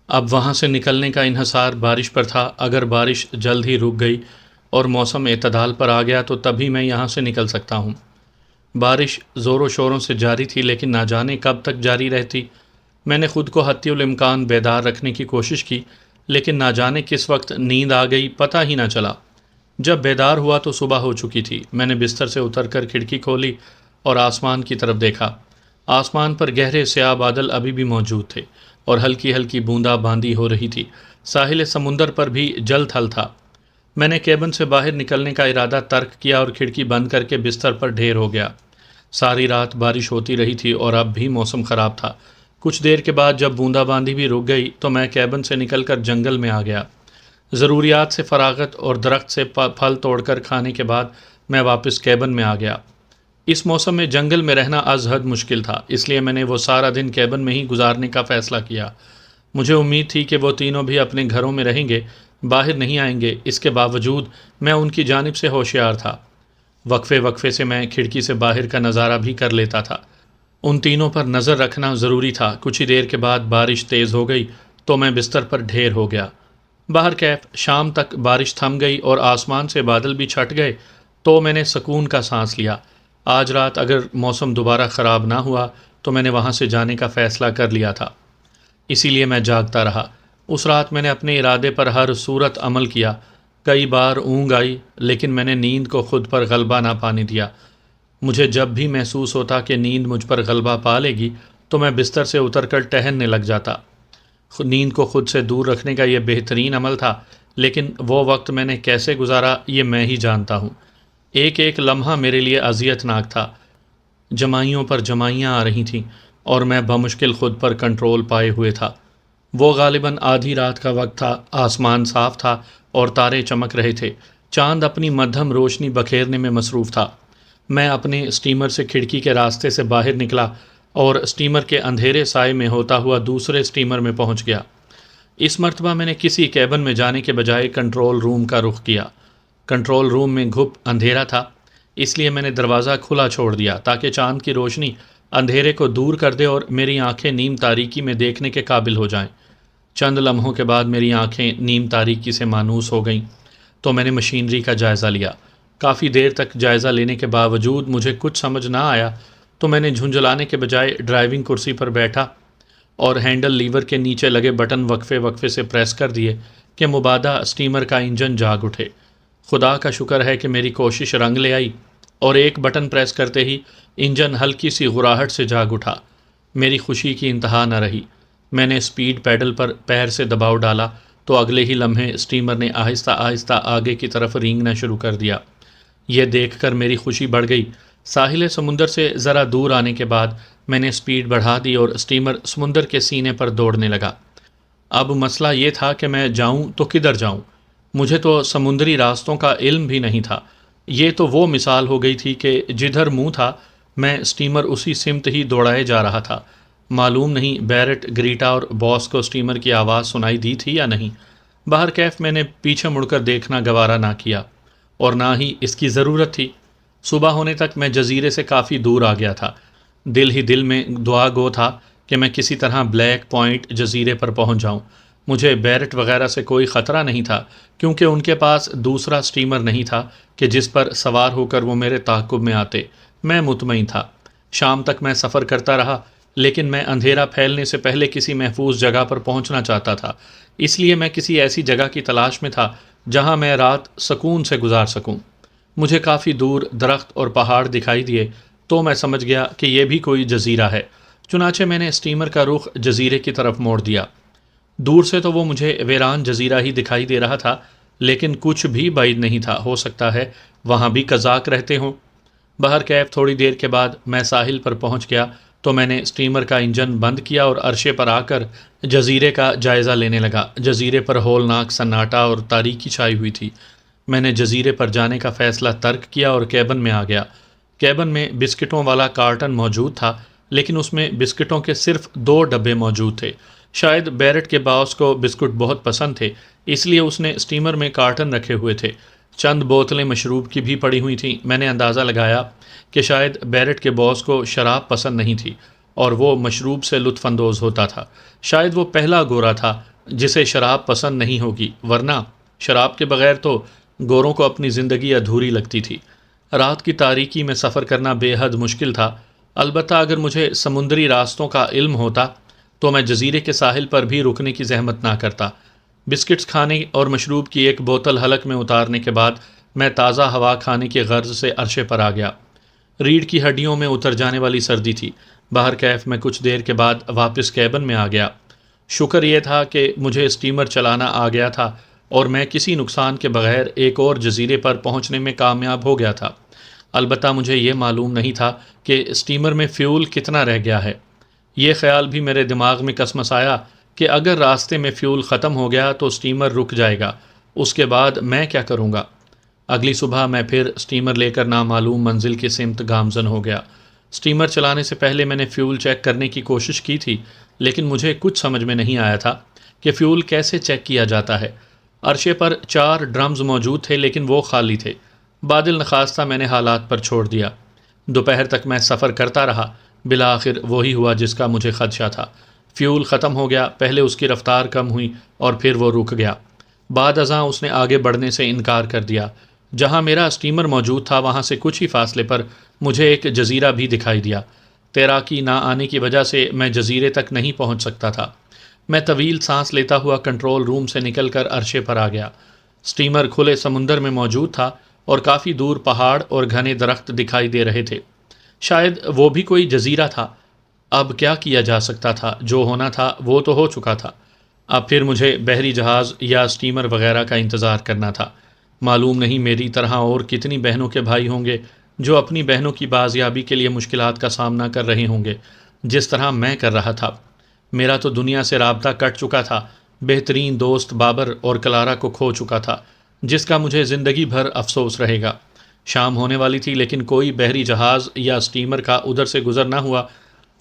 اب وہاں سے نکلنے کا انحصار بارش پر تھا۔ اگر بارش جلد ہی رک گئی اور موسم اعتدال پر آ گیا تو تبھی میں یہاں سے نکل سکتا ہوں۔ بارش زور و شوروں سے جاری تھی، لیکن نہ جانے کب تک جاری رہتی۔ میں نے خود کو حتی الامکان بیدار رکھنے کی کوشش کی، لیکن نہ جانے کس وقت نیند آ گئی پتہ ہی نہ چلا۔ جب بیدار ہوا تو صبح ہو چکی تھی۔ میں نے بستر سے اتر کر کھڑکی کھولی اور آسمان کی طرف دیکھا۔ آسمان پر گہرے سیاہ بادل ابھی بھی موجود تھے اور ہلکی ہلکی بوندا باندی ہو رہی تھی۔ ساحل سمندر پر بھی جل تھل تھا۔ میں نے کیبن سے باہر نکلنے کا ارادہ ترک کیا اور کھڑکی بند کر کے بستر پر ڈھیر ہو گیا۔ ساری رات بارش ہوتی رہی تھی اور اب بھی موسم خراب تھا۔ کچھ دیر کے بعد جب بوندا باندی بھی رک گئی تو میں کیبن سے نکل کر جنگل میں آ گیا۔ ضروریات سے فراغت اور درخت سے پھل توڑ کر کھانے کے بعد میں واپس کیبن میں آ گیا۔ اس موسم میں جنگل میں رہنا از حد مشکل تھا، اس لیے میں نے وہ سارا دن کیبن میں ہی گزارنے کا فیصلہ کیا۔ مجھے امید تھی کہ وہ تینوں بھی اپنے گھروں میں رہیں گے، باہر نہیں آئیں گے۔ اس کے باوجود میں ان کی جانب سے ہوشیار تھا۔ وقفے وقفے سے میں کھڑکی سے باہر کا نظارہ بھی کر لیتا تھا۔ ان تینوں پر نظر رکھنا ضروری تھا۔ کچھ ہی دیر کے بعد بارش تیز ہو گئی تو میں بستر پر ڈھیر ہو گیا۔ باہر کیف شام تک بارش تھم گئی اور آسمان سے بادل بھی چھٹ گئے تو میں نے سکون کا سانس لیا۔ آج رات اگر موسم دوبارہ خراب نہ ہوا تو میں نے وہاں سے جانے کا فیصلہ کر لیا تھا، اسی لیے میں جاگتا رہا۔ اس رات میں نے اپنے ارادے پر ہر صورت عمل کیا۔ کئی بار اونگ آئی لیکن میں نے نیند کو خود پر غلبہ نہ پانے دیا۔ مجھے جب بھی محسوس ہوتا کہ نیند مجھ پر غلبہ پا لے گی تو میں بستر سے اتر کر ٹہلنے لگ جاتا۔ نیند کو خود سے دور رکھنے کا یہ بہترین عمل تھا، لیکن وہ وقت میں نے کیسے گزارا یہ میں ہی جانتا ہوں۔ ایک ایک لمحہ میرے لیے اذیت ناک تھا۔ جمائیوں پر جمائیاں آ رہی تھیں اور میں بمشکل خود پر کنٹرول پائے ہوئے تھا۔ وہ غالباً آدھی رات کا وقت تھا، آسمان صاف تھا اور تارے چمک رہے تھے۔ چاند اپنی مدھم روشنی بکھیرنے میں مصروف تھا۔ میں اپنے اسٹیمر سے کھڑکی کے راستے سے باہر نکلا اور اسٹیمر کے اندھیرے سائے میں ہوتا ہوا دوسرے اسٹیمر میں پہنچ گیا۔ اس مرتبہ میں نے کسی کیبن میں جانے کے بجائے کنٹرول روم کا رخ کیا۔ کنٹرول روم میں گھپ اندھیرا تھا، اس لیے میں نے دروازہ کھلا چھوڑ دیا تاکہ چاند کی روشنی اندھیرے کو دور کر دے اور میری آنکھیں نیم تاریکی میں دیکھنے کے قابل ہو جائیں۔ چند لمحوں کے بعد میری آنکھیں نیم تاریکی سے مانوس ہو گئیں تو میں نے مشینری کا جائزہ لیا۔ کافی دیر تک جائزہ لینے کے باوجود مجھے کچھ سمجھ نہ آیا تو میں نے جھنجھلانے کے بجائے ڈرائیونگ کرسی پر بیٹھا اور ہینڈل لیور کے نیچے لگے بٹن وقفے وقفے سے پریس کر دیے کہ مبادا اسٹیمر کا انجن جاگ اٹھے۔ خدا کا شکر ہے کہ میری کوشش رنگ لے آئی اور ایک بٹن پریس کرتے ہی انجن ہلکی سی غراہٹ سے جاگ اٹھا۔ میری خوشی کی انتہا نہ رہی۔ میں نے اسپیڈ پیڈل پر پیر سے دباؤ ڈالا تو اگلے ہی لمحے اسٹیمر نے آہستہ آہستہ آگے کی طرف رینگنا شروع کر دیا۔ یہ دیکھ کر میری خوشی بڑھ گئی۔ ساحل سمندر سے ذرا دور آنے کے بعد میں نے اسپیڈ بڑھا دی اور اسٹیمر سمندر کے سینے پر دوڑنے لگا۔ اب مسئلہ یہ تھا کہ میں جاؤں تو کدھر جاؤں؟ مجھے تو سمندری راستوں کا علم بھی نہیں تھا۔ یہ تو وہ مثال ہو گئی تھی کہ جدھر منہ تھا میں اسٹیمر اسی سمت ہی دوڑائے جا رہا تھا۔ معلوم نہیں بیرٹ، گریٹا اور باس کو اسٹیمر کی آواز سنائی دی تھی یا نہیں۔ باہر کیف میں نے پیچھے مڑ کر دیکھنا گوارا نہ کیا اور نہ ہی اس کی ضرورت تھی۔ صبح ہونے تک میں جزیرے سے کافی دور آ گیا تھا۔ دل ہی دل میں دعا گو تھا کہ میں کسی طرح بلیک پوائنٹ جزیرے پر پہنچ جاؤں۔ مجھے بیرٹ وغیرہ سے کوئی خطرہ نہیں تھا کیونکہ ان کے پاس دوسرا اسٹیمر نہیں تھا کہ جس پر سوار ہو کر وہ میرے تعاقب میں آتے۔ میں مطمئن تھا۔ شام تک میں سفر کرتا رہا، لیکن میں اندھیرا پھیلنے سے پہلے کسی محفوظ جگہ پر پہنچنا چاہتا تھا۔ اس لیے میں کسی ایسی جگہ کی تلاش میں تھا جہاں میں رات سکون سے گزار سکوں۔ مجھے کافی دور درخت اور پہاڑ دکھائی دیے تو میں سمجھ گیا کہ یہ بھی کوئی جزیرہ ہے۔ چنانچہ میں نے اسٹیمر کا رخ جزیرے کی طرف موڑ دیا۔ دور سے تو وہ مجھے ویران جزیرہ ہی دکھائی دے رہا تھا، لیکن کچھ بھی بعید نہیں تھا، ہو سکتا ہے وہاں بھی قزاق رہتے ہوں۔ بہر کیف تھوڑی دیر کے بعد میں ساحل پر پہنچ گیا تو میں نے اسٹیمر کا انجن بند کیا اور عرشے پر آ کر جزیرے کا جائزہ لینے لگا۔ جزیرے پر ہولناک سناٹا اور تاریکی چھائی ہوئی تھی۔ میں نے جزیرے پر جانے کا فیصلہ ترک کیا اور کیبن میں آ گیا۔ کیبن میں بسکٹوں والا کارٹن موجود تھا، لیکن اس میں بسکٹوں کے صرف 2 ڈبے موجود تھے۔ شاید بیرٹ کے باس کو بسکٹ بہت پسند تھے، اس لیے اس نے اسٹیمر میں کارٹن رکھے ہوئے تھے۔ چند بوتلیں مشروب کی بھی پڑی ہوئی تھیں۔ میں نے اندازہ لگایا کہ شاید بیرٹ کے باس کو شراب پسند نہیں تھی اور وہ مشروب سے لطف اندوز ہوتا تھا۔ شاید وہ پہلا گورا تھا جسے شراب پسند نہیں ہوگی، ورنہ شراب کے بغیر تو گوروں کو اپنی زندگی ادھوری لگتی تھی۔ رات کی تاریکی میں سفر کرنا بے حد مشکل تھا، البتہ اگر مجھے سمندری راستوں کا علم ہوتا تو میں جزیرے کے ساحل پر بھی رکنے کی زحمت نہ کرتا۔ بسکٹس کھانے اور مشروب کی ایک بوتل حلق میں اتارنے کے بعد میں تازہ ہوا کھانے کی غرض سے عرشے پر آ گیا۔ ریڑھ کی ہڈیوں میں اتر جانے والی سردی تھی۔ باہر کیف میں کچھ دیر کے بعد واپس کیبن میں آ گیا۔ شکر یہ تھا کہ مجھے اسٹیمر چلانا آ گیا تھا اور میں کسی نقصان کے بغیر ایک اور جزیرے پر پہنچنے میں کامیاب ہو گیا تھا۔ البتہ مجھے یہ معلوم نہیں تھا کہ اسٹیمر میں فیول کتنا رہ گیا ہے۔ یہ خیال بھی میرے دماغ میں کسمس آیا کہ اگر راستے میں فیول ختم ہو گیا تو اسٹیمر رک جائے گا، اس کے بعد میں کیا کروں گا؟ اگلی صبح میں پھر اسٹیمر لے کر نامعلوم منزل کی سمت گامزن ہو گیا۔ اسٹیمر چلانے سے پہلے میں نے فیول چیک کرنے کی کوشش کی تھی، لیکن مجھے کچھ سمجھ میں نہیں آیا تھا کہ فیول کیسے چیک کیا جاتا ہے۔ عرشے پر 4 ڈرمز موجود تھے لیکن وہ خالی تھے۔ بادل نخواستہ میں نے حالات پر چھوڑ دیا۔ دوپہر تک میں سفر کرتا رہا، بالآخر وہی ہوا جس کا مجھے خدشہ تھا۔ فیول ختم ہو گیا، پہلے اس کی رفتار کم ہوئی اور پھر وہ رک گیا۔ بعد ازاں اس نے آگے بڑھنے سے انکار کر دیا۔ جہاں میرا اسٹیمر موجود تھا وہاں سے کچھ ہی فاصلے پر مجھے ایک جزیرہ بھی دکھائی دیا۔ تیراکی نہ آنے کی وجہ سے میں جزیرے تک نہیں پہنچ سکتا تھا۔ میں طویل سانس لیتا ہوا کنٹرول روم سے نکل کر عرشے پر آ گیا۔ اسٹیمر کھلے سمندر میں موجود تھا اور کافی دور پہاڑ اور گھنے درخت دکھائی دے رہے تھے۔ شاید وہ بھی کوئی جزیرہ تھا۔ اب کیا کیا جا سکتا تھا؟ جو ہونا تھا وہ تو ہو چکا تھا۔ اب پھر مجھے بحری جہاز یا اسٹیمر وغیرہ کا انتظار کرنا تھا۔ معلوم نہیں میری طرح اور کتنی بہنوں کے بھائی ہوں گے جو اپنی بہنوں کی بازیابی کے لیے مشکلات کا سامنا کر رہے ہوں گے جس طرح میں کر رہا تھا۔ میرا تو دنیا سے رابطہ کٹ چکا تھا۔ بہترین دوست بابر اور کلارا کو کھو چکا تھا جس کا مجھے زندگی بھر افسوس رہے گا۔ شام ہونے والی تھی لیکن کوئی بحری جہاز یا اسٹیمر کا ادھر سے گزر نہ ہوا۔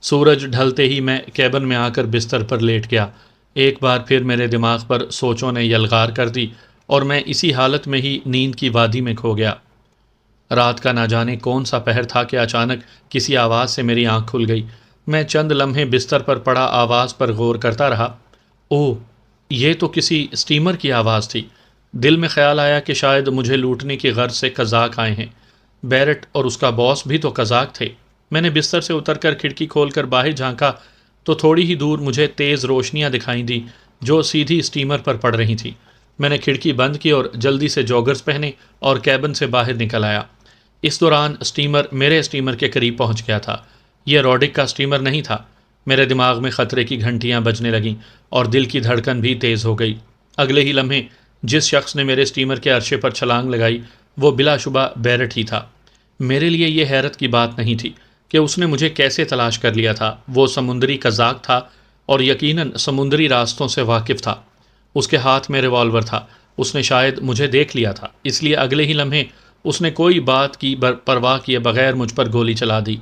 سورج ڈھلتے ہی میں کیبن میں آ کر بستر پر لیٹ گیا۔ ایک بار پھر میرے دماغ پر سوچوں نے یلغار کر دی اور میں اسی حالت میں ہی نیند کی وادی میں کھو گیا۔ رات کا نہ جانے کون سا پہر تھا کہ اچانک کسی آواز سے میری آنکھ کھل گئی۔ میں چند لمحے بستر پر پڑا آواز پر غور کرتا رہا۔ اوہ، یہ تو کسی اسٹیمر کی آواز تھی۔ دل میں خیال آیا کہ شاید مجھے لوٹنے کی غرض سے قزاق آئے ہیں۔ بیرٹ اور اس کا باس بھی تو قزاق تھے۔ میں نے بستر سے اتر کر کھڑکی کھول کر باہر جھانکا تو تھوڑی ہی دور مجھے تیز روشنیاں دکھائی دیں جو سیدھی اسٹیمر پر پڑ رہی تھیں۔ میں نے کھڑکی بند کی اور جلدی سے جوگرز پہنے اور کیبن سے باہر نکل آیا۔ اس دوران اسٹیمر میرے اسٹیمر کے قریب پہنچ گیا تھا۔ یہ روڈک کا اسٹیمر نہیں تھا۔ میرے دماغ میں خطرے کی گھنٹیاں بجنے لگیں اور دل کی دھڑکن بھی تیز ہو گئی۔ اگلے ہی لمحے جس شخص نے میرے اسٹیمر کے عرشے پر چھلانگ لگائی وہ بلا شبہ بیرٹ ہی تھا۔ میرے لیے یہ حیرت کی بات نہیں تھی کہ اس نے مجھے کیسے تلاش کر لیا تھا۔ وہ سمندری قزاق تھا اور یقیناً سمندری راستوں سے واقف تھا۔ اس کے ہاتھ میں ریوالور تھا۔ اس نے شاید مجھے دیکھ لیا تھا، اس لیے اگلے ہی لمحے اس نے کوئی بات کی پرواہ کیے بغیر مجھ پر گولی چلا دی۔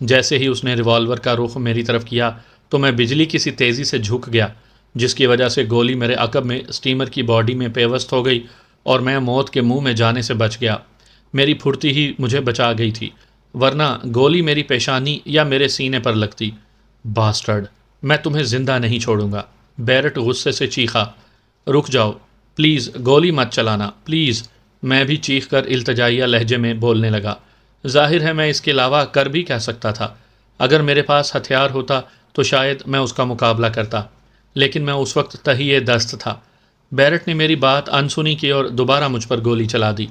جیسے ہی اس نے ریوالور کا رخ میری طرف کیا تو میں بجلی کی سی تیزی سے جھک گیا جس کی وجہ سے گولی میرے عقب میں اسٹیمر کی باڈی میں پیوست ہو گئی اور میں موت کے منہ میں جانے سے بچ گیا۔ میری پھرتی ہی مجھے بچا گئی تھی، ورنہ گولی میری پیشانی یا میرے سینے پر لگتی۔ باسٹرڈ، میں تمہیں زندہ نہیں چھوڑوں گا، بیرٹ غصے سے چیخا۔ رک جاؤ، پلیز گولی مت چلانا، پلیز، میں بھی چیخ کر التجائیہ لہجے میں بولنے لگا۔ ظاہر ہے میں اس کے علاوہ کر بھی کہہ سکتا تھا۔ اگر میرے پاس ہتھیار ہوتا تو شاید میں اس کا مقابلہ کرتا، لیکن میں اس وقت تہیہ دست تھا۔ بیرٹ نے میری بات انسنی کی اور دوبارہ مجھ پر گولی چلا دی۔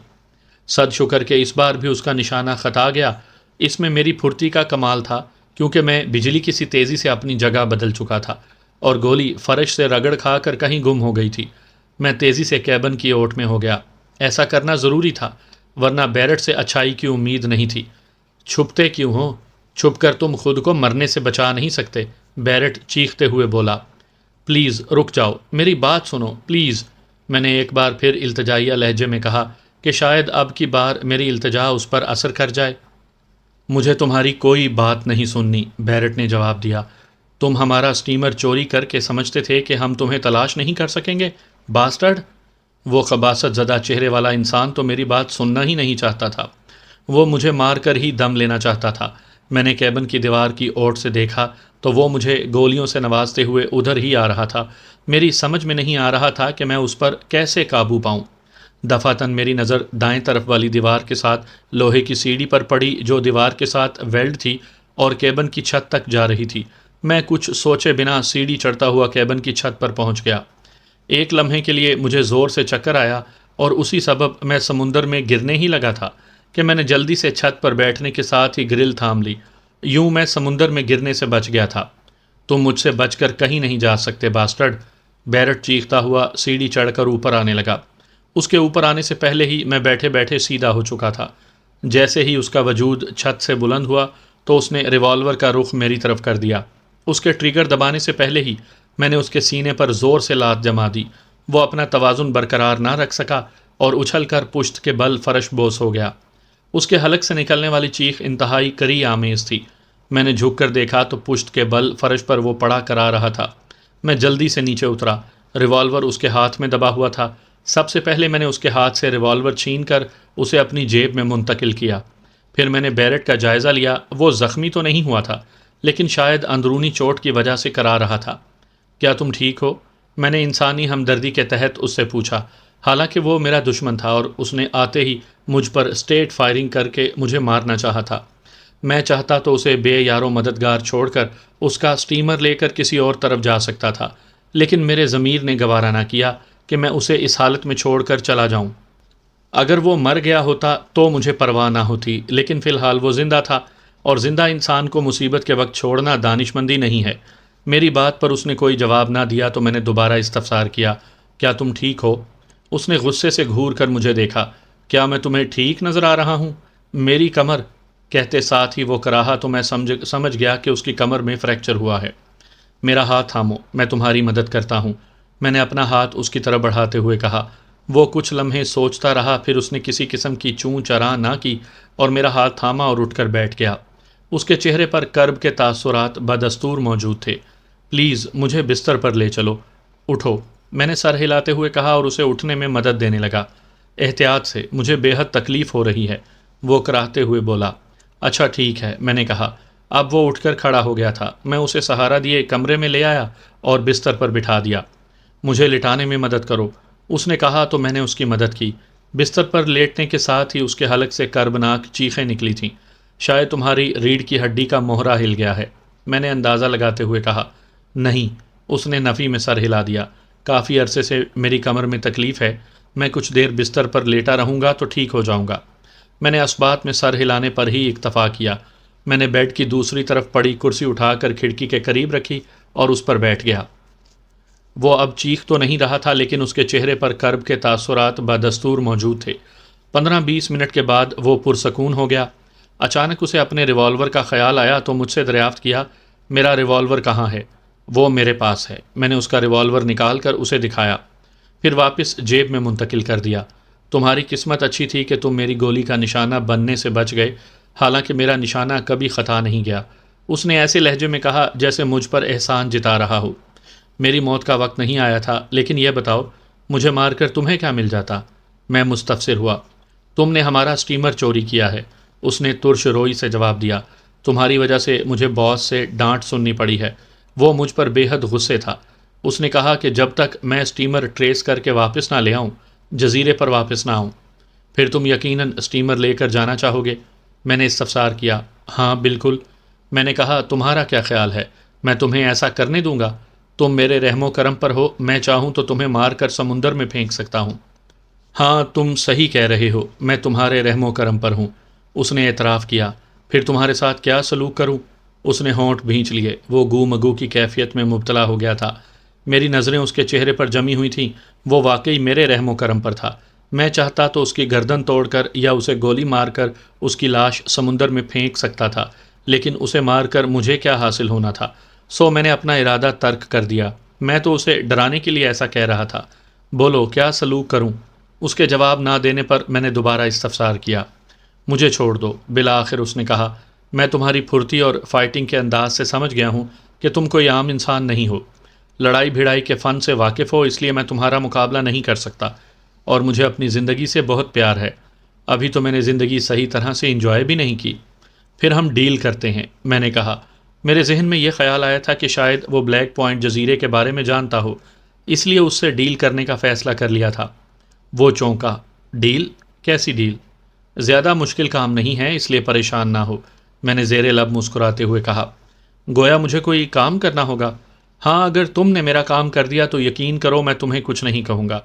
صد شکر کہ اس بار بھی اس کا نشانہ خطا گیا۔ اس میں میری پھرتی کا کمال تھا کیونکہ میں بجلی کی سی تیزی سے اپنی جگہ بدل چکا تھا اور گولی فرش سے رگڑ کھا کر کہیں گم ہو گئی تھی۔ میں تیزی سے کیبن کی اوٹ میں ہو گیا۔ ایسا کرنا ضروری تھا ورنہ بیرٹ سے اچھائی کی امید نہیں تھی۔ چھپتے کیوں ہو؟ چھپ کر تم خود کو مرنے سے بچا نہیں سکتے، بیرٹ چیختے ہوئے بولا۔ پلیز رک جاؤ، میری بات سنو، پلیز، میں نے ایک بار پھر التجائیہ لہجے میں کہا کہ شاید اب کی بار میری التجا اس پر اثر کر جائے۔ مجھے تمہاری کوئی بات نہیں سننی، بیرٹ نے جواب دیا۔ تم ہمارا اسٹیمر چوری کر کے سمجھتے تھے کہ ہم تمہیں تلاش نہیں کر سکیں گے، باسٹرڈ۔ وہ خباثت زدہ چہرے والا انسان تو میری بات سننا ہی نہیں چاہتا تھا۔ وہ مجھے مار کر ہی دم لینا چاہتا تھا۔ میں نے کیبن کی دیوار کی اوٹ سے دیکھا تو وہ مجھے گولیوں سے نوازتے ہوئے ادھر ہی آ رہا تھا۔ میری سمجھ میں نہیں آ رہا تھا کہ میں اس پر کیسے قابو پاؤں۔ دفعتاً میری نظر دائیں طرف والی دیوار کے ساتھ لوہے کی سیڑھی پر پڑی جو دیوار کے ساتھ ویلڈ تھی اور کیبن کی چھت تک جا رہی تھی۔ میں کچھ سوچے بنا سیڑھی چڑھتا ہوا کیبن کی چھت پر پہنچ گیا۔ ایک لمحے کے لیے مجھے زور سے چکر آیا اور اسی سبب میں سمندر میں گرنے ہی لگا تھا کہ میں نے جلدی سے چھت پر بیٹھنے کے ساتھ ہی گرل تھام لی۔ یوں میں سمندر میں گرنے سے بچ گیا تھا۔ تم مجھ سے بچ کر کہیں نہیں جا سکتے باسٹرڈ، بیرٹ چیختا ہوا سیڑھی چڑھ کر اوپر آنے لگا۔ اس کے اوپر آنے سے پہلے ہی میں بیٹھے بیٹھے سیدھا ہو چکا تھا۔ جیسے ہی اس کا وجود چھت سے بلند ہوا تو اس نے ریوالور کا رخ میری طرف کر دیا۔ اس کے ٹریگر دبانے سے پہلے ہی میں نے اس کے سینے پر زور سے لات جما دی۔ وہ اپنا توازن برقرار نہ رکھ سکا اور اچھل کر پشت کے بل فرش بوس ہو گیا۔ اس کے حلق سے نکلنے والی چیخ انتہائی کری آمیز تھی۔ میں نے جھک کر دیکھا تو پشت کے بل فرش پر وہ پڑا کرا رہا تھا۔ میں جلدی سے نیچے اترا۔ ریوالور اس کے ہاتھ میں دبا ہوا تھا۔ سب سے پہلے میں نے اس کے ہاتھ سے ریوالور چھین کر اسے اپنی جیب میں منتقل کیا۔ پھر میں نے بیرٹ کا جائزہ لیا۔ وہ زخمی تو نہیں ہوا تھا لیکن شاید اندرونی چوٹ کی وجہ سے کرا رہا تھا۔ کیا تم ٹھیک ہو؟ میں نے انسانی ہمدردی کے تحت اس سے پوچھا، حالانکہ وہ میرا دشمن تھا اور اس نے آتے ہی مجھ پر اسٹیٹ فائرنگ کر کے مجھے مارنا چاہا تھا۔ میں چاہتا تو اسے بے یار و مددگار چھوڑ کر اس کا اسٹیمر لے کر کسی اور طرف جا سکتا تھا، لیکن میرے ضمیر نے گوارا نہ کیا کہ میں اسے اس حالت میں چھوڑ کر چلا جاؤں۔ اگر وہ مر گیا ہوتا تو مجھے پرواہ نہ ہوتی، لیکن فی الحال وہ زندہ تھا اور زندہ انسان کو مصیبت کے وقت چھوڑنا دانشمندی نہیں ہے۔ میری بات پر اس نے کوئی جواب نہ دیا تو میں نے دوبارہ استفسار کیا، کیا تم ٹھیک ہو؟ اس نے غصے سے گھور کر مجھے دیکھا۔ کیا میں تمہیں ٹھیک نظر آ رہا ہوں؟ میری کمر، کہتے ساتھ ہی وہ کراہا تو میں سمجھ گیا کہ اس کی کمر میں فریکچر ہوا ہے۔ میرا ہاتھ تھامو، میں تمہاری مدد کرتا ہوں، میں نے اپنا ہاتھ اس کی طرف بڑھاتے ہوئے کہا۔ وہ کچھ لمحے سوچتا رہا، پھر اس نے کسی قسم کی چوں چراں نہ کی اور میرا ہاتھ تھاما اور اٹھ کر بیٹھ گیا۔ اس کے چہرے پر کرب کے تاثرات بدستور موجود تھے۔ پلیز مجھے بستر پر لے چلو، اٹھو، میں نے سر ہلاتے ہوئے کہا اور اسے اٹھنے میں مدد دینے لگا۔ احتیاط سے، مجھے بے حد تکلیف ہو رہی ہے، وہ کراہتے ہوئے بولا۔ اچھا ٹھیک ہے، میں نے کہا۔ اب وہ اٹھ کر کھڑا ہو گیا تھا۔ میں اسے سہارا دیے کمرے میں لے آیا اور بستر پر بٹھا دیا۔ مجھے لٹانے میں مدد کرو، اس نے کہا تو میں نے اس کی مدد کی۔ بستر پر لیٹنے کے ساتھ ہی اس کے حلق سے کربناک چیخیں نکلی تھیں۔ شاید تمہاری ریڑھ کی ہڈی کا موہرا ہل گیا ہے، میں نے اندازہ لگاتے ہوئے کہا۔ نہیں، اس نے نفی میں سر ہلا دیا۔ کافی عرصے سے میری کمر میں تکلیف ہے، میں کچھ دیر بستر پر لیٹا رہوں گا تو ٹھیک ہو جاؤں گا۔ میں نے اسبات میں سر ہلانے پر ہی اکتفا کیا۔ میں نے بیڈ کی دوسری طرف پڑی کرسی اٹھا کر کھڑکی کے قریب رکھی اور اس پر بیٹھ گیا۔ وہ اب چیخ تو نہیں رہا تھا لیکن اس کے چہرے پر کرب کے تاثرات بدستور موجود تھے۔ 15-20 منٹ کے بعد وہ پرسکون ہو گیا۔ اچانک اسے اپنے ریوالور کا خیال آیا تو مجھ سے دریافت کیا، میرا ریوالور کہاں ہے؟ وہ میرے پاس ہے، میں نے اس کا ریوالور نکال کر اسے دکھایا، پھر واپس جیب میں منتقل کر دیا۔ تمہاری قسمت اچھی تھی کہ تم میری گولی کا نشانہ بننے سے بچ گئے، حالانکہ میرا نشانہ کبھی خطا نہیں گیا، اس نے ایسے لہجے میں کہا جیسے مجھ پر احسان جتا رہا ہو۔ میری موت کا وقت نہیں آیا تھا، لیکن یہ بتاؤ مجھے مار کر تمہیں کیا مل جاتا؟ میں مستفسر ہوا۔ تم نے ہمارا اسٹیمر چوری کیا ہے، اس نے ترش روئی سے جواب دیا۔ تمہاری وجہ سے مجھے باس سے ڈانٹ سننی پڑی ہے، وہ مجھ پر بے حد غصے تھا۔ اس نے کہا کہ جب تک میں اسٹیمر ٹریس کر کے واپس نہ لے آؤں، جزیرے پر واپس نہ آؤں۔ پھر تم یقیناً اسٹیمر لے کر جانا چاہو گے؟ میں نے استفسار کیا۔ ہاں بالکل، میں نے کہا تمہارا کیا خیال ہے، میں تمہیں ایسا کرنے دوں گا؟ تم میرے رحم و کرم پر ہو، میں چاہوں تو تمہیں مار کر سمندر میں پھینک سکتا ہوں۔ ہاں تم صحیح کہہ رہے ہو، میں تمہارے رحم و کرم پر ہوں، اس نے اعتراف کیا۔ پھر تمہارے ساتھ کیا سلوک کروں؟ اس نے ہونٹ بھینچ لیے، وہ گو مگو کی کیفیت میں مبتلا ہو گیا تھا۔ میری نظریں اس کے چہرے پر جمی ہوئی تھیں، وہ واقعی میرے رحم و کرم پر تھا۔ میں چاہتا تو اس کی گردن توڑ کر یا اسے گولی مار کر اس کی لاش سمندر میں پھینک سکتا تھا، لیکن اسے مار کر مجھے کیا حاصل ہونا تھا؟ سو میں نے اپنا ارادہ ترک کر دیا۔ میں تو اسے ڈرانے کے لیے ایسا کہہ رہا تھا۔ بولو کیا سلوک کروں؟ اس کے جواب نہ دینے پر میں نے دوبارہ استفسار کیا۔ مجھے چھوڑ دو، بالآخر اس نے کہا۔ میں تمہاری پھرتی اور فائٹنگ کے انداز سے سمجھ گیا ہوں کہ تم کوئی عام انسان نہیں ہو، لڑائی بھڑائی کے فن سے واقف ہو، اس لیے میں تمہارا مقابلہ نہیں کر سکتا، اور مجھے اپنی زندگی سے بہت پیار ہے۔ ابھی تو میں نے زندگی صحیح طرح سے انجوائے بھی نہیں کی۔ پھر ہم ڈیل کرتے ہیں، میں نے کہا۔ میرے ذہن میں یہ خیال آیا تھا کہ شاید وہ بلیک پوائنٹ جزیرے کے بارے میں جانتا ہو، اس لیے اس سے ڈیل کرنے کا فیصلہ کر لیا تھا۔ وہ چونکا۔ ڈیل؟ کیسی ڈیل؟ زیادہ مشکل کام نہیں ہے، اس لیے پریشان نہ ہو، میں نے زیر لب مسکراتے ہوئے کہا۔ گویا مجھے کوئی کام کرنا ہوگا؟ ہاں، اگر تم نے میرا کام کر دیا تو یقین کرو میں تمہیں کچھ نہیں کہوں گا۔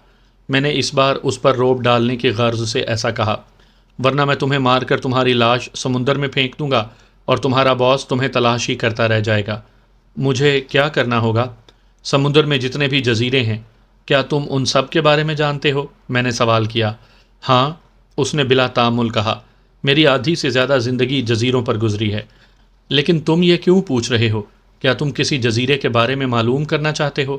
میں نے اس بار اس پر روب ڈالنے کی غرض سے ایسا کہا، ورنہ میں تمہیں مار کر تمہاری لاش سمندر میں پھینک دوں گا اور تمہارا باس تمہیں تلاش ہی کرتا رہ جائے گا۔ مجھے کیا کرنا ہوگا؟ سمندر میں جتنے بھی جزیرے ہیں، کیا تم ان سب کے بارے میں جانتے ہو؟ میں نے سوال کیا۔ ہاں، اس نے بلا تامل کہا، میری آدھی سے زیادہ زندگی جزیروں پر گزری ہے۔ لیکن تم یہ کیوں پوچھ رہے ہو؟ کیا تم کسی جزیرے کے بارے میں معلوم کرنا چاہتے ہو؟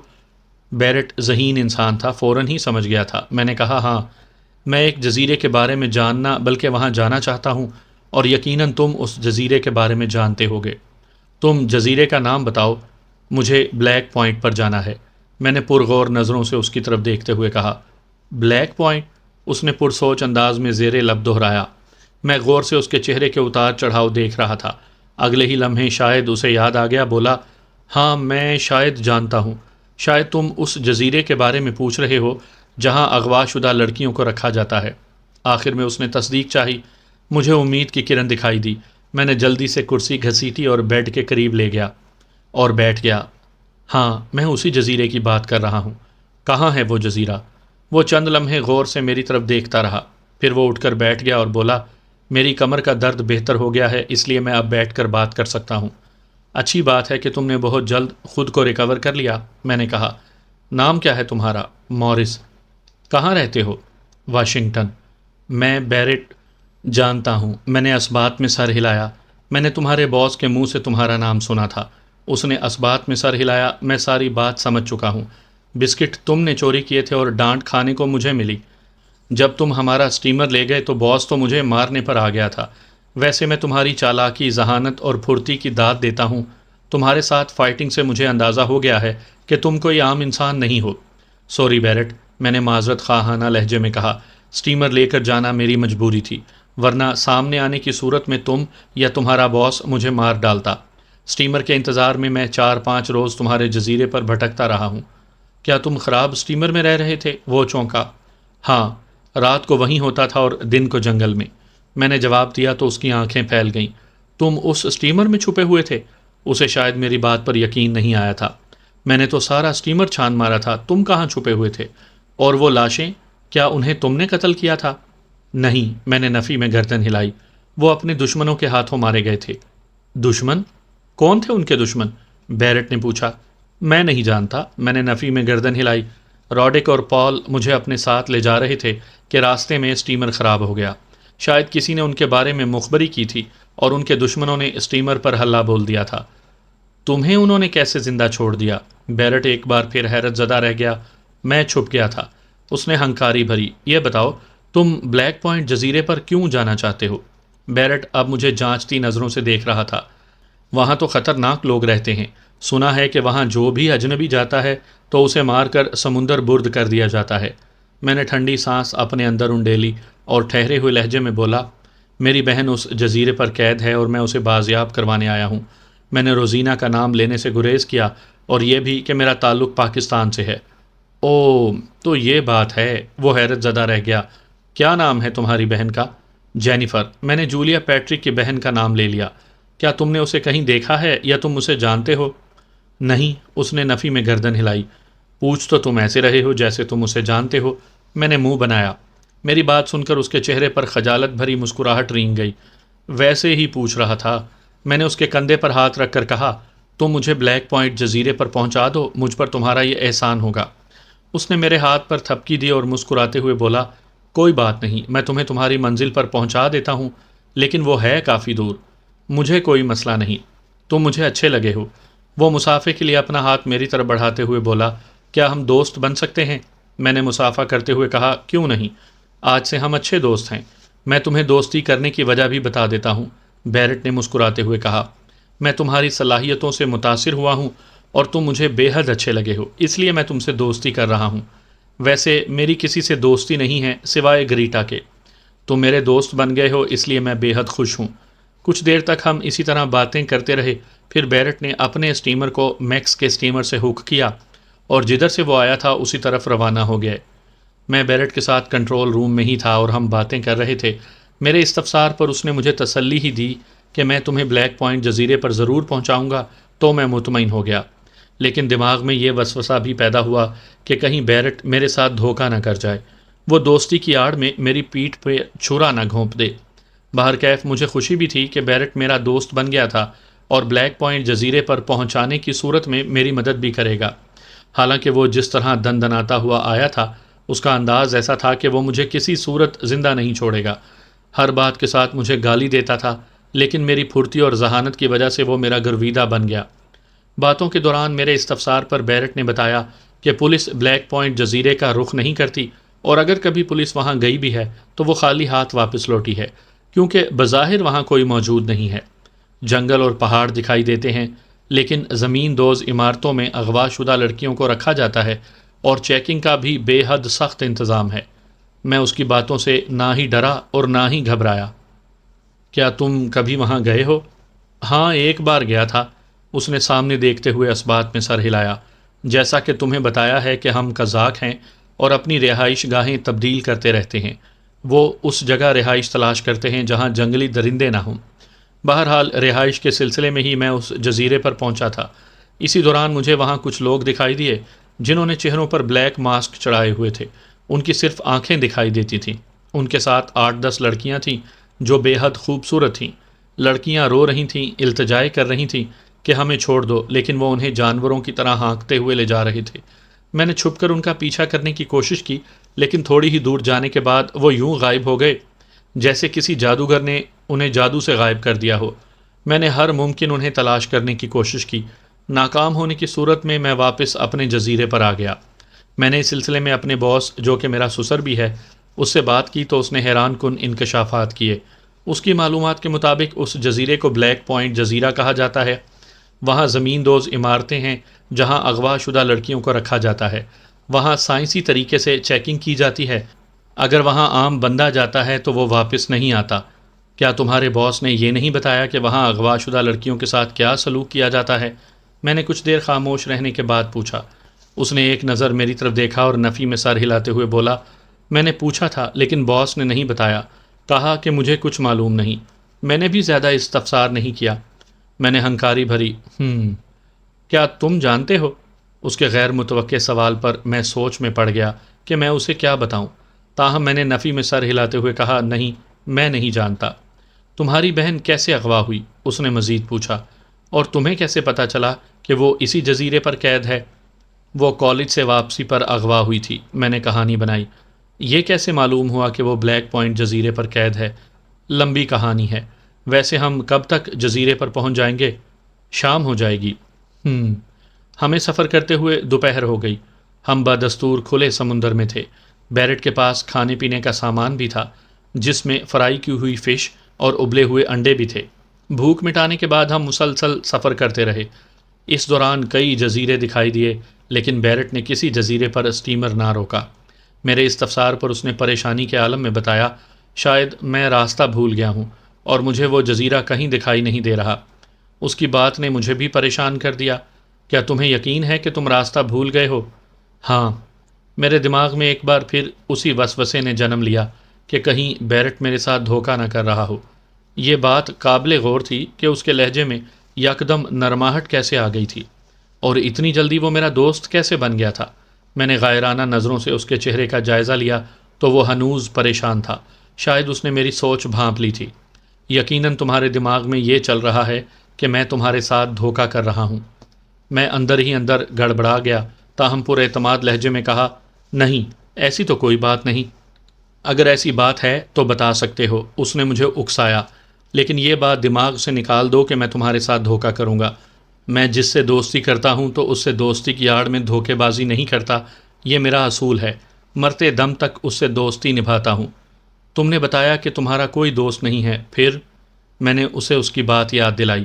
بیرٹ ذہین انسان تھا، فوراً ہی سمجھ گیا تھا۔ میں نے کہا، ہاں، میں ایک جزیرے کے بارے میں جاننا بلکہ وہاں جانا چاہتا ہوں، اور یقیناً تم اس جزیرے کے بارے میں جانتے ہوگے۔ تم جزیرے کا نام بتاؤ۔ مجھے بلیک پوائنٹ پر جانا ہے، میں نے پرغور نظروں سے اس کی طرف دیکھتے ہوئے کہا۔ Black point? اس نے پرسوچ انداز میں زیر لب دہرایا۔ میں غور سے اس کے چہرے کے اتار چڑھاؤ دیکھ رہا تھا۔ اگلے ہی لمحے شاید اسے یاد آ گیا، بولا، ہاں میں شاید جانتا ہوں۔ شاید تم اس جزیرے کے بارے میں پوچھ رہے ہو جہاں اغوا شدہ لڑکیوں کو رکھا جاتا ہے۔ آخر میں اس نے تصدیق چاہی۔ مجھے امید کی کرن دکھائی دی۔ میں نے جلدی سے کرسی گھسیٹی اور بیڈ کے قریب لے گیا اور بیٹھ گیا۔ ہاں، میں اسی جزیرے کی بات کر رہا ہوں۔ کہاں ہے وہ جزیرہ؟ وہ چند لمحے غور سے میری طرف دیکھتا رہا، پھر وہ اٹھ کر بیٹھ گیا اور بولا، میری کمر کا درد بہتر ہو گیا ہے، اس لیے میں اب بیٹھ کر بات کر سکتا ہوں۔ اچھی بات ہے کہ تم نے بہت جلد خود کو ریکور کر لیا، میں نے کہا۔ نام کیا ہے تمہارا؟ مورس۔ کہاں رہتے ہو؟ واشنگٹن۔ میں بیرٹ جانتا ہوں، میں نے اسبات میں سر ہلایا۔ میں نے تمہارے باس کے منہ سے تمہارا نام سنا تھا۔ اس نے اسبات میں سر ہلایا۔ میں ساری بات سمجھ چکا ہوں۔ بسکٹ تم نے چوری کیے تھے اور ڈانٹ کھانے کو مجھے ملی۔ جب تم ہمارا اسٹیمر لے گئے تو باس تو مجھے مارنے پر آ گیا تھا۔ ویسے میں تمہاری چالاکی، ذہانت اور پھرتی کی داد دیتا ہوں۔ تمہارے ساتھ فائٹنگ سے مجھے اندازہ ہو گیا ہے کہ تم کوئی عام انسان نہیں ہو۔ سوری بیرٹ، میں نے معذرت خواہانہ لہجے میں کہا۔ اسٹیمر لے کر جانا میری مجبوری تھی، ورنہ سامنے آنے کی صورت میں تم یا تمہارا باس مجھے مار ڈالتا۔ اسٹیمر کے انتظار میں 4-5 روز تمہارے جزیرے پر بھٹکتا رہا ہوں۔ کیا تم خراب اسٹیمر میں رہ رہے تھے؟ وہ چونکا۔ ہاں، رات کو وہیں ہوتا تھا اور دن کو جنگل میں، میں نے جواب دیا تو اس کی آنکھیں پھیل گئیں۔ تم اس اسٹیمر میں چھپے ہوئے تھے؟ اسے شاید میری بات پر یقین نہیں آیا تھا۔ میں نے تو سارا اسٹیمر چھان مارا تھا، تم کہاں چھپے ہوئے تھے؟ اور وہ لاشیں، کیا انہیں تم نے قتل کیا تھا؟ نہیں، میں نے نفی میں گردن ہلائی۔ وہ اپنے دشمنوں کے ہاتھوں مارے گئے تھے۔ دشمن؟ کون تھے ان کے دشمن؟ بیرٹ نے پوچھا۔ میں نہیں جانتا، میں نے نفی میں گردن ہلائی۔ راڈک اور پال مجھے اپنے ساتھ لے جا رہے تھے کہ راستے میں اسٹیمر خراب ہو گیا۔ شاید کسی نے ان کے بارے میں مخبری کی تھی اور ان کے دشمنوں نے اسٹیمر پر حلہ بول دیا تھا۔ تمہیں انہوں نے کیسے زندہ چھوڑ دیا؟ بیرٹ ایک بار پھر حیرت زدہ رہ گیا۔ میں چھپ گیا تھا، اس نے ہنکاری بھری۔ یہ بتاؤ، تم بلیک پوائنٹ جزیرے پر کیوں جانا چاہتے ہو؟ بیرٹ اب مجھے جانچتی نظروں سے دیکھ رہا تھا۔ وہاں تو خطرناک لوگ رہتے ہیں، سنا ہے کہ وہاں جو بھی اجنبی جاتا ہے تو اسے مار کر سمندر برد کر دیا جاتا ہے۔ میں نے ٹھنڈی سانس اپنے اندر انڈیلی اور ٹھہرے ہوئے لہجے میں بولا، میری بہن اس جزیرے پر قید ہے اور میں اسے بازیاب کروانے آیا ہوں۔ میں نے روزینہ کا نام لینے سے گریز کیا، اور یہ بھی کہ میرا تعلق پاکستان سے ہے۔ او، تو یہ بات ہے، وہ حیرت زدہ رہ گیا۔ کیا نام ہے تمہاری بہن کا؟ جینیفر۔ میں نے جولیا پیٹرک کی بہن کا نام لے لیا۔ کیا تم نے اسے کہیں دیکھا ہے یا تم اسے جانتے ہو؟ نہیں، اس نے نفی میں گردن ہلائی۔ پوچھ تو تم ایسے رہے ہو جیسے تم اسے جانتے ہو، میں نے منہ بنایا۔ میری بات سن کر اس کے چہرے پر خجالت بھری مسکراہٹ رینگ گئی۔ ویسے ہی پوچھ رہا تھا، میں نے اس کے کندھے پر ہاتھ رکھ کر کہا، تم مجھے بلیک پوائنٹ جزیرے پر پہنچا دو، مجھ پر تمہارا یہ احسان ہوگا۔ اس نے میرے ہاتھ پر تھپکی دی اور مسکراتے ہوئے بولا، کوئی بات نہیں، میں تمہیں تمہاری منزل پر پہنچا دیتا ہوں، لیکن وہ ہے کافی دور۔ مجھے کوئی مسئلہ نہیں، تم مجھے اچھے لگے ہو۔ وہ مسافے کے لیے اپنا ہاتھ میری طرف بڑھاتے ہوئے بولا، کیا ہم دوست بن سکتے ہیں؟ میں نے مسافہ کرتے ہوئے کہا، کیوں نہیں، آج سے ہم اچھے دوست ہیں۔ میں تمہیں دوستی کرنے کی وجہ بھی بتا دیتا ہوں، بیرٹ نے مسکراتے ہوئے کہا۔ میں تمہاری صلاحیتوں سے متاثر ہوا ہوں اور تم مجھے بے حد اچھے لگے ہو، اس لیے میں تم سے دوستی کر رہا ہوں۔ ویسے میری کسی سے دوستی نہیں ہے سوائے گریٹا کے۔ تم میرے دوست بن گئے ہو، اس لیے میں بے حد خوش ہوں۔ کچھ دیر تک ہم اسی طرح باتیں کرتے رہے، پھر بیرٹ نے اپنے اسٹیمر کو میکس کے اسٹیمر سے ہک کیا اور جدھر سے وہ آیا تھا اسی طرف روانہ ہو گئے۔ میں بیرٹ کے ساتھ کنٹرول روم میں ہی تھا اور ہم باتیں کر رہے تھے۔ میرے استفسار پر اس نے مجھے تسلی ہی دی کہ میں تمہیں بلیک پوائنٹ جزیرے پر ضرور پہنچاؤں گا، تو میں مطمئن ہو گیا، لیکن دماغ میں یہ وسوسہ بھی پیدا ہوا کہ کہیں بیرٹ میرے ساتھ دھوکہ نہ کر جائے، وہ دوستی کی آڑ میں میری پیٹھ پہ چھرا نہ گھونپ دے۔ بہرکیف مجھے خوشی بھی تھی کہ بیرٹ میرا دوست بن گیا تھا اور بلیک پوائنٹ جزیرے پر پہنچانے کی صورت میں میری مدد بھی کرے گا۔ حالانکہ وہ جس طرح دندناتا ہوا آیا تھا، اس کا انداز ایسا تھا کہ وہ مجھے کسی صورت زندہ نہیں چھوڑے گا۔ ہر بات کے ساتھ مجھے گالی دیتا تھا، لیکن میری پھرتی اور ذہانت کی وجہ سے وہ میرا گرویدہ بن گیا۔ باتوں کے دوران میرے استفسار پر بیرٹ نے بتایا کہ پولیس بلیک پوائنٹ جزیرے کا رخ نہیں کرتی، اور اگر کبھی پولیس وہاں گئی بھی ہے تو وہ خالی ہاتھ واپس لوٹی ہے، کیونکہ بظاہر وہاں کوئی موجود نہیں ہے۔ جنگل اور پہاڑ دکھائی دیتے ہیں، لیکن زمین دوز عمارتوں میں اغوا شدہ لڑکیوں کو رکھا جاتا ہے اور چیکنگ کا بھی بے حد سخت انتظام ہے۔ میں اس کی باتوں سے نہ ہی ڈرا اور نہ ہی گھبرایا۔ کیا تم کبھی وہاں گئے ہو؟ ہاں، ایک بار گیا تھا۔ اس نے سامنے دیکھتے ہوئے اس بات میں سر ہلایا۔ جیسا کہ تمہیں بتایا ہے کہ ہم قزاق ہیں اور اپنی رہائش گاہیں تبدیل کرتے رہتے ہیں۔ وہ اس جگہ رہائش تلاش کرتے ہیں جہاں جنگلی درندے نہ ہوں۔ بہرحال رہائش کے سلسلے میں ہی میں اس جزیرے پر پہنچا تھا۔ اسی دوران مجھے وہاں کچھ لوگ دکھائی دیے جنہوں نے چہروں پر بلیک ماسک چڑھائے ہوئے تھے۔ ان کی صرف آنکھیں دکھائی دیتی تھیں۔ ان کے ساتھ 8-10 لڑکیاں تھیں جو بے حد خوبصورت تھیں۔ لڑکیاں رو رہی تھیں، التجائے کر رہی تھیں کہ ہمیں چھوڑ دو، لیکن وہ انہیں جانوروں کی طرح ہانکتے ہوئے لے جا رہے تھے۔ میں نے چھپ کر ان کا پیچھا کرنے کی کوشش کی، لیکن تھوڑی ہی دور جانے کے بعد وہ یوں غائب ہو گئے جیسے کسی جادوگر نے انہیں جادو سے غائب کر دیا ہو۔ میں نے ہر ممکن انہیں تلاش کرنے کی کوشش کی۔ ناکام ہونے کی صورت میں میں واپس اپنے جزیرے پر آ گیا۔ میں نے اس سلسلے میں اپنے باس، جو کہ میرا سسر بھی ہے، اس سے بات کی تو اس نے حیران کن انکشافات کیے۔ اس کی معلومات کے مطابق اس جزیرے کو بلیک پوائنٹ جزیرہ کہا جاتا ہے۔ وہاں زمین دوز عمارتیں ہیں جہاں اغوا شدہ لڑکیوں کو رکھا جاتا ہے۔ وہاں سائنسی طریقے سے چیکنگ کی جاتی ہے۔ اگر وہاں عام بندہ جاتا ہے تو وہ واپس نہیں آتا۔ کیا تمہارے باس نے یہ نہیں بتایا کہ وہاں اغوا شدہ لڑکیوں کے ساتھ کیا سلوک کیا جاتا ہے؟ میں نے کچھ دیر خاموش رہنے کے بعد پوچھا۔ اس نے ایک نظر میری طرف دیکھا اور نفی میں سر ہلاتے ہوئے بولا، میں نے پوچھا تھا لیکن باس نے نہیں بتایا، کہا کہ مجھے کچھ معلوم نہیں۔ میں نے بھی زیادہ استفسار نہیں کیا۔ میں نے ہنکاری بھری کیا تم جانتے ہو؟ اس کے غیر متوقع سوال پر میں سوچ میں پڑ گیا کہ میں اسے کیا بتاؤں، تاہم میں نے نفی میں سر ہلاتے ہوئے کہا، نہیں، میں نہیں جانتا۔ تمہاری بہن کیسے اغوا ہوئی؟ اس نے مزید پوچھا، اور تمہیں کیسے پتہ چلا کہ وہ اسی جزیرے پر قید ہے؟ وہ کالج سے واپسی پر اغوا ہوئی تھی، میں نے کہانی بنائی۔ یہ کیسے معلوم ہوا کہ وہ بلیک پوائنٹ جزیرے پر قید ہے؟ لمبی کہانی ہے۔ ویسے ہم کب تک جزیرے پر پہنچ جائیں گے؟ شام ہو جائے گی۔ ہمیں سفر کرتے ہوئے دوپہر ہو گئی۔ ہم بدستور کھلے سمندر میں تھے۔ بیرٹ کے پاس کھانے پینے کا سامان بھی تھا، جس میں فرائی کی ہوئی فش اور ابلے ہوئے انڈے بھی تھے۔ بھوک مٹانے کے بعد ہم مسلسل سفر کرتے رہے۔ اس دوران کئی جزیرے دکھائی دیے، لیکن بیرٹ نے کسی جزیرے پر اسٹیمر نہ روکا۔ میرے استفسار پر اس نے پریشانی کے عالم میں بتایا، شاید میں راستہ بھول گیا ہوں اور مجھے وہ جزیرہ کہیں دکھائی نہیں دے رہا۔ اس کی بات نے مجھے بھی پریشان کر دیا۔ کیا تمہیں یقین ہے کہ تم راستہ بھول گئے ہو؟ ہاں۔ میرے دماغ میں ایک بار پھر اسی وسوسے نے جنم لیا کہ کہیں بیرٹ میرے ساتھ دھوکہ نہ کر رہا ہو۔ یہ بات قابل غور تھی کہ اس کے لہجے میں یکدم نرماہٹ کیسے آ گئی تھی، اور اتنی جلدی وہ میرا دوست کیسے بن گیا تھا۔ میں نے غائرانہ نظروں سے اس کے چہرے کا جائزہ لیا تو وہ ہنوز پریشان تھا۔ شاید اس نے میری سوچ بھانپ لی تھی۔ یقیناً تمہارے دماغ میں یہ چل رہا ہے کہ میں تمہارے ساتھ دھوکہ کر رہا ہوں۔ میں اندر ہی اندر گڑبڑا گیا، تاہم پر اعتماد لہجے میں کہا، نہیں، ایسی تو کوئی بات نہیں۔ اگر ایسی بات ہے تو بتا سکتے ہو، اس نے مجھے اکسایا، لیکن یہ بات دماغ سے نکال دو کہ میں تمہارے ساتھ دھوکہ کروں گا۔ میں جس سے دوستی کرتا ہوں تو اس سے دوستی کی آڑ میں دھوکے بازی نہیں کرتا، یہ میرا اصول ہے۔ مرتے دم تک اس سے دوستی نبھاتا ہوں۔ تم نے بتایا کہ تمہارا کوئی دوست نہیں ہے، پھر؟ میں نے اسے اس کی بات یاد دلائی۔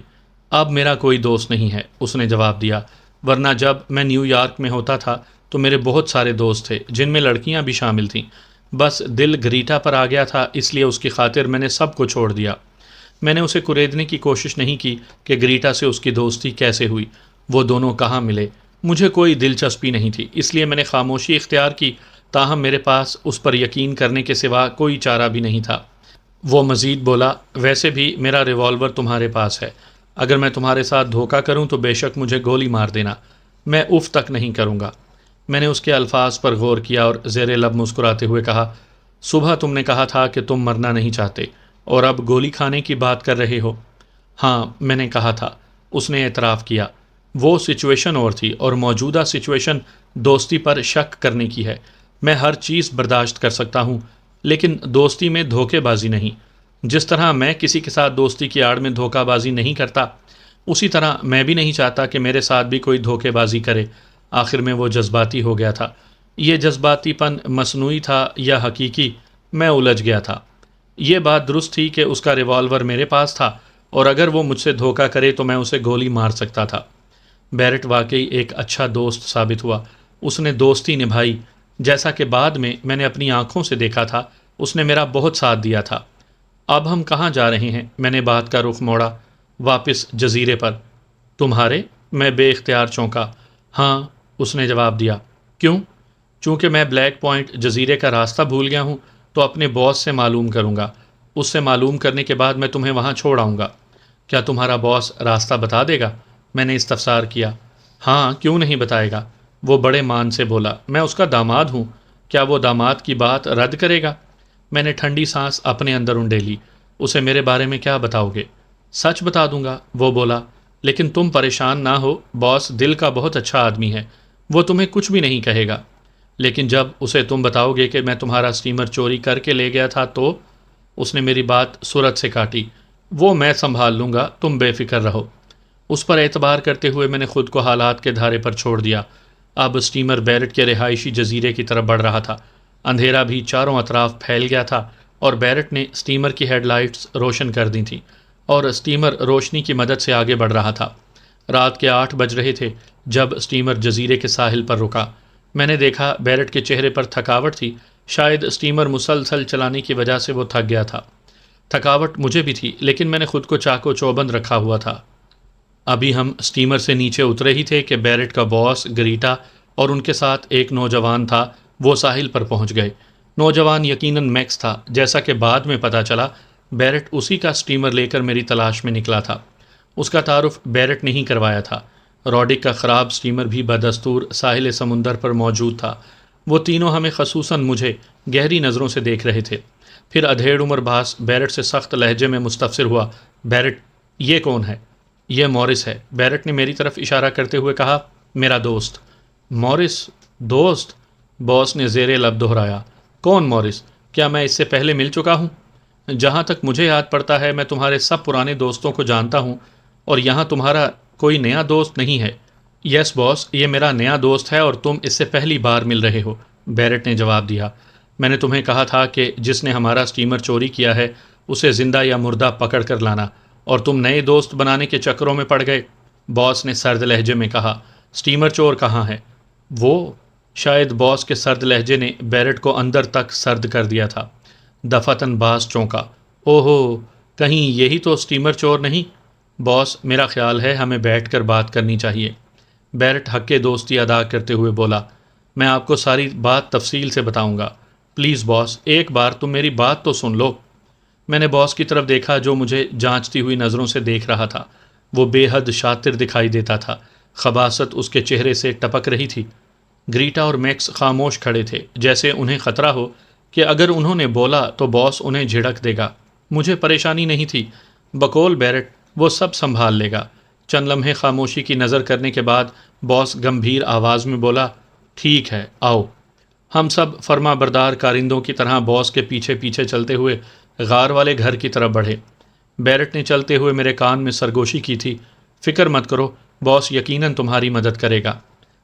اب میرا کوئی دوست نہیں ہے، اس نے جواب دیا، ورنہ جب میں نیو یارک میں ہوتا تھا تو میرے بہت سارے دوست تھے، جن میں لڑکیاں بھی شامل تھیں۔ بس دل گریٹا پر آ گیا تھا، اس لیے اس کی خاطر میں نے سب کو چھوڑ دیا۔ میں نے اسے کریدنے کی کوشش نہیں کی کہ گریٹا سے اس کی دوستی کیسے ہوئی، وہ دونوں کہاں ملے، مجھے کوئی دلچسپی نہیں تھی، اس لیے میں نے خاموشی اختیار کی، تاہم میرے پاس اس پر یقین کرنے کے سوا کوئی چارہ بھی نہیں تھا۔ وہ مزید بولا، ویسے بھی میرا ریوالور تمہارے پاس ہے، اگر میں تمہارے ساتھ دھوکہ کروں تو بے شک مجھے گولی مار دینا، میں اف تک نہیں کروں گا۔ میں نے اس کے الفاظ پر غور کیا اور زیر لب مسکراتے ہوئے کہا، صبح تم نے کہا تھا کہ تم مرنا نہیں چاہتے اور اب گولی کھانے کی بات کر رہے ہو۔ ہاں میں نے کہا تھا، اس نے اعتراف کیا۔ وہ سچویشن اور تھی اور موجودہ سچویشن دوستی پر شک کرنے کی ہے۔ میں ہر چیز برداشت کر سکتا ہوں لیکن دوستی میں دھوکے بازی نہیں۔ جس طرح میں کسی کے ساتھ دوستی کی آڑ میں دھوکہ بازی نہیں کرتا، اسی طرح میں بھی نہیں چاہتا کہ میرے ساتھ بھی کوئی دھوکے بازی کرے۔ آخر میں وہ جذباتی ہو گیا تھا۔ یہ جذباتی پن مصنوعی تھا یا حقیقی، میں الجھ گیا تھا۔ یہ بات درست تھی کہ اس کا ریوالور میرے پاس تھا اور اگر وہ مجھ سے دھوکہ کرے تو میں اسے گولی مار سکتا تھا۔ بیرٹ واقعی ایک اچھا دوست ثابت ہوا۔ اس نے دوستی نبھائی، جیسا کہ بعد میں نے اپنی آنکھوں سے دیکھا تھا۔ اس نے میرا بہت ساتھ دیا تھا۔ اب ہم کہاں جا رہے ہیں؟ میں نے بات کا رخ موڑا۔ واپس جزیرے پر۔ تمہارے؟ میں بے اختیار چونکا۔ ہاں، اس نے جواب دیا۔ کیوں؟ چونکہ میں بلیک پوائنٹ جزیرے کا راستہ بھول گیا ہوں تو اپنے باس سے معلوم کروں گا۔ اس سے معلوم کرنے کے بعد میں تمہیں وہاں چھوڑ آؤں گا۔ کیا تمہارا باس راستہ بتا دے گا؟ میں نے استفسار کیا۔ ہاں، کیوں نہیں بتائے گا؟ وہ بڑے مان سے بولا۔ میں اس کا داماد ہوں، کیا وہ داماد کی بات رد کرے گا؟ میں نے ٹھنڈی سانس اپنے اندر انڈیلی۔ اسے میرے بارے میں کیا بتاؤ گے؟ سچ بتا دوں گا، وہ بولا، لیکن تم پریشان نہ ہو، باس دل کا بہت اچھا آدمی ہے، وہ تمہیں کچھ بھی نہیں کہے گا۔ لیکن جب اسے تم بتاؤ گے کہ میں تمہارا اسٹیمر چوری کر کے لے گیا تھا تو؟ اس نے میری بات سرعت سے کاٹی۔ وہ میں سنبھال لوں گا، تم بے فکر رہو۔ اس پر اعتبار کرتے ہوئے میں نے خود کو حالات کے دھارے پر چھوڑ دیا۔ اب اسٹیمر بیرٹ کے رہائشی جزیرے کی طرف بڑھ رہا تھا۔ اندھیرا بھی چاروں اطراف پھیل گیا تھا اور بیرٹ نے اسٹیمر کی ہیڈ لائٹس روشن کر دی تھیں اور اسٹیمر روشنی کی مدد سے آگے بڑھ رہا تھا۔ رات کے 8 بج رہے تھے جب اسٹیمر جزیرے کے ساحل پر رکا۔ میں نے دیکھا بیرٹ کے چہرے پر تھکاوٹ تھی، شاید اسٹیمر مسلسل چلانے کی وجہ سے وہ تھک گیا تھا۔ تھکاوٹ مجھے بھی تھی لیکن میں نے خود کو چاق و چوبند رکھا ہوا تھا۔ ابھی ہم اسٹیمر سے نیچے اترے ہی تھے کہ بیرٹ کا باس گریٹا اور ان کے ساتھ ایک نوجوان تھا، وہ ساحل پر پہنچ گئے۔ نوجوان یقیناً میکس تھا، جیسا کہ بعد میں پتہ چلا بیرٹ اسی کا اسٹیمر لے کر میری تلاش میں نکلا تھا۔ اس کا تعارف بیرٹ نے ہی کروایا تھا۔ روڈک کا خراب اسٹیمر بھی بدستور ساحل سمندر پر موجود تھا۔ وہ تینوں ہمیں خصوصاً مجھے گہری نظروں سے دیکھ رہے تھے۔ پھر ادھیڑ عمر باس بیرٹ سے سخت لہجے میں مستفسر ہوا، بیرٹ، یہ کون ہے؟ یہ مورس ہے، بیرٹ نے میری طرف اشارہ کرتے ہوئے کہا، میرا دوست۔ مورس؟ دوست؟ باس نے زیر لب دہرایا۔ کون مورس؟ کیا میں اس سے پہلے مل چکا ہوں؟ جہاں تک مجھے یاد پڑتا ہے میں تمہارے سب پرانے دوستوں کو جانتا ہوں اور یہاں تمہارا کوئی نیا دوست نہیں ہے۔ یس باس، یہ میرا نیا دوست ہے اور تم اس سے پہلی بار مل رہے ہو، بیرٹ نے جواب دیا۔ میں نے تمہیں کہا تھا کہ جس نے ہمارا اسٹیمر چوری کیا ہے اسے زندہ یا مردہ پکڑ کر لانا، اور تم نئے دوست بنانے کے چکروں میں پڑ گئے، باس نے سرد لہجے میں کہا۔ اسٹیمر چور کہاں ہے؟ وہ؟ شاید باس کے سرد لہجے نے بیرٹ کو اندر تک سرد کر دیا تھا۔ دفتن باس چونکا۔ اوہو، کہیں یہی تو اسٹیمر چور نہیں؟ باس، میرا خیال ہے ہمیں بیٹھ کر بات کرنی چاہیے، بیرٹ حق دوستی ادا کرتے ہوئے بولا۔ میں آپ کو ساری بات تفصیل سے بتاؤں گا، پلیز باس، ایک بار تم میری بات تو سن لو۔ میں نے باس کی طرف دیکھا جو مجھے جانچتی ہوئی نظروں سے دیکھ رہا تھا۔ وہ بے حد شاطر دکھائی دیتا تھا، خباثت اس کے چہرے سے ٹپک رہی تھی۔ گریٹا اور میکس خاموش کھڑے تھے، جیسے انہیں خطرہ ہو کہ اگر انہوں نے بولا تو باس انہیں جھڑک دے گا۔ مجھے پریشانی نہیں تھی، بقول بیرٹ وہ سب سنبھال لے گا۔ چند لمحے خاموشی کی نظر کرنے کے بعد باس گمبھیر آواز میں بولا، ٹھیک ہے، آؤ۔ ہم سب فرما بردار کارندوں کی طرح باس کے پیچھے پیچھے چلتے ہوئے غار والے گھر کی طرف بڑھے۔ بیرٹ نے چلتے ہوئے میرے کان میں سرگوشی کی تھی، فکر مت کرو، باس یقیناً تمہاری مدد کرے گا۔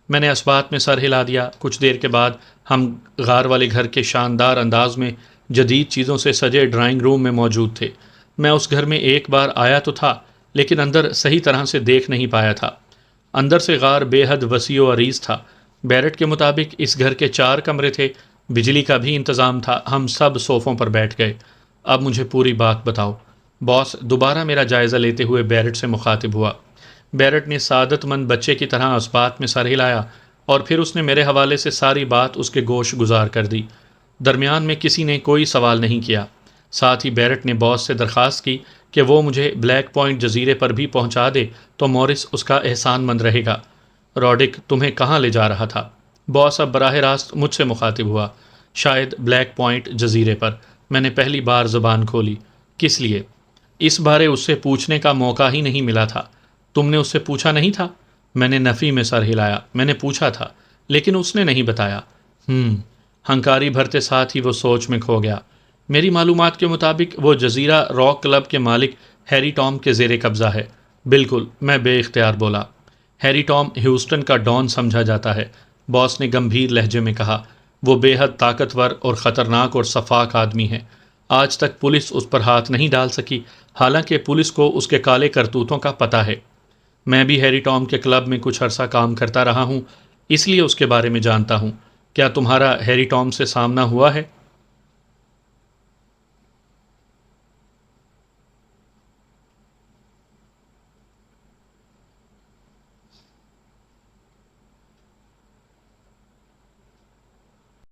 میں نے اس بات میں سر ہلا دیا۔ کچھ دیر کے بعد ہم غار والے گھر کے شاندار انداز میں جدید چیزوں سے سجے ڈرائنگ روم میں موجود تھے۔ میں اس گھر میں ایک بار آیا تو تھا لیکن اندر صحیح طرح سے دیکھ نہیں پایا تھا۔ اندر سے غار بے حد وسیع و عریض تھا۔ بیرٹ کے مطابق اس گھر کے 4 کمرے تھے، بجلی کا بھی انتظام تھا۔ ہم سب صوفوں پر بیٹھ گئے۔ اب مجھے پوری بات بتاؤ، باس دوبارہ میرا جائزہ لیتے ہوئے بیرٹ سے مخاطب ہوا۔ بیرٹ نے سعادت مند بچے کی طرح اس بات میں سر ہلایا اور پھر اس نے میرے حوالے سے ساری بات اس کے گوش گزار کر دی۔ درمیان میں کسی نے کوئی سوال نہیں کیا۔ ساتھ ہی بیرٹ نے باس سے درخواست کی کہ وہ مجھے بلیک پوائنٹ جزیرے پر بھی پہنچا دے تو مورس اس کا احسان مند رہے گا۔ راڈک تمہیں کہاں لے جا رہا تھا؟ باس اب براہ راست مجھ سے مخاطب ہوا۔ شاید بلیک پوائنٹ جزیرے پر۔ میں نے پہلی بار زبان کھولی۔ کس لیے؟ اس بارے اس سے پوچھنے کا موقع ہی نہیں ملا تھا۔ تم نے اس سے پوچھا نہیں تھا؟ میں نے نفی میں سر ہلایا۔ میں نے پوچھا تھا لیکن اس نے نہیں بتایا۔ ہنکاری بھرتے ساتھ ہی وہ سوچ میں کھو گیا۔ میری معلومات کے مطابق وہ جزیرہ راک کلب کے مالک ہیری ٹام کے زیر قبضہ ہے۔ بالکل، میں بے اختیار بولا۔ ہیری ٹام ہیوسٹن کا ڈان سمجھا جاتا ہے، باس نے گمبھیر لہجے میں کہا۔ وہ بے حد طاقتور اور خطرناک اور شفاق آدمی ہے۔ آج تک پولیس اس پر ہاتھ نہیں ڈال سکی، حالانکہ پولیس کو اس کے کالے کرتوتوں کا پتہ ہے۔ میں بھی ہیری ٹام کے کلب میں کچھ عرصہ کام کرتا رہا ہوں، اس لیے اس کے بارے میں جانتا ہوں۔ کیا تمہارا ہیری ٹام سے سامنا ہوا ہے؟